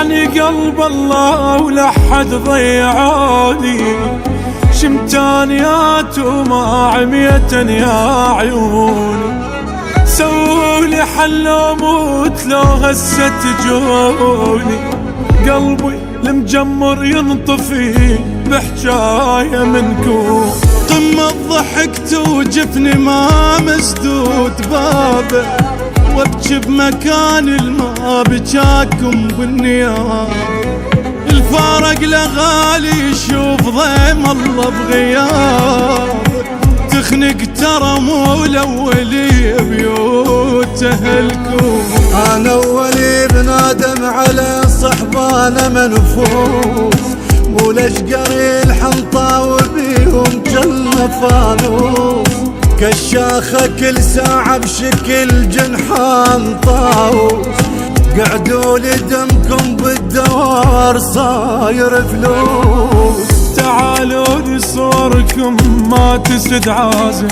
ضيعني قلب الله ولا حد ضيعوني، شمتانيات وما عمية يا عيوني، سوولي حل وموت لو هسه تجوني، قلبي المجمر ينطفي بحجاية منكم، قمة ضحكت وجفني ما مسدود بابه، وابكي بمكان الما بجاكم بالنياب، الفارق لغالي يشوف ضيم الله بغياب، تخنق ترى مو الاولي بيوت اهلكم، انا اولي بنادم على صحبانه منفوس، مو لشقري الحنطه وبيهم جنة فانوس، كالشاخة كل ساعة بشكل جنحان طاوس، قعدوا لدمكم بالدوار صاير فلوس، تعالوا صوركم ما تسد عازم،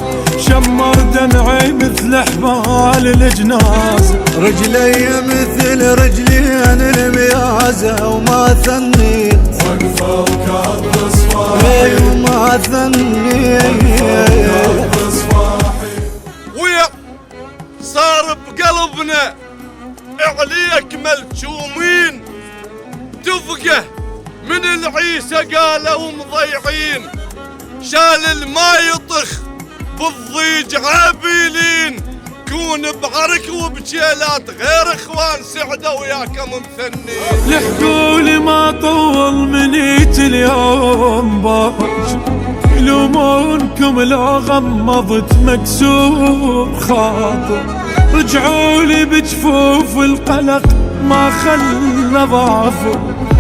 شمر دمعي مثل حبال الجنازة، رجلي مثل رجلين الميازة وما ثنيت وقفة وكاظم صفاحي وما ثنيت، ويا صار بقلبنا عليك ملتومين، تفقه من العيسى قالوا مضيعين، شال الما يطخ بالضيج عابيلين، كون بعرك وبجيلات غير اخوان سعده وياكم مثنين، لحقولي ما طول منيت اليوم باج، يلومونكم لو غمضت مكسور خاطر، رجعولي بجفوف القلق ما خلى ضعفه،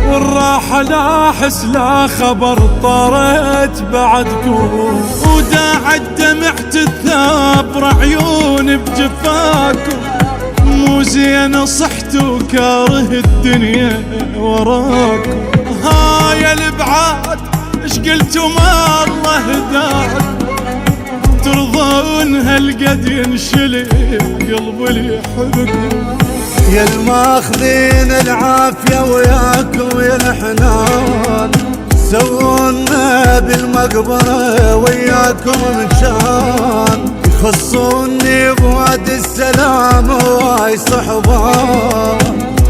والراحة لا أحس لا خبر طريت بعدكم، وداعت دمعت الثاب عيون بجفاكم، مو زين صحت وكاره الدنيا وراكم، هاي الابعاد اش قلتم الله هداكم، ترضون هالقد ينشلي قلب اللي يحبكم، يا الماخذين العافية وياكم يا الحنان، سوونا بالمقبرة وياكم مشان، يخصوني بواد السلام وهاي صحبان،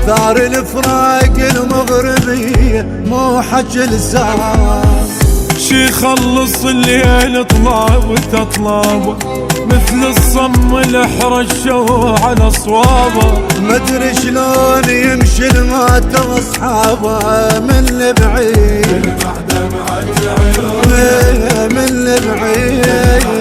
ثار الفراق المغربية مو حج لسان، شي خلص الليل طلاب وتطلابه، مثل الصم الحرشوا على صوابه، مدري شلون يمشي الماتر اصحابه من البعيد، المعدم عالعيون من البعيد.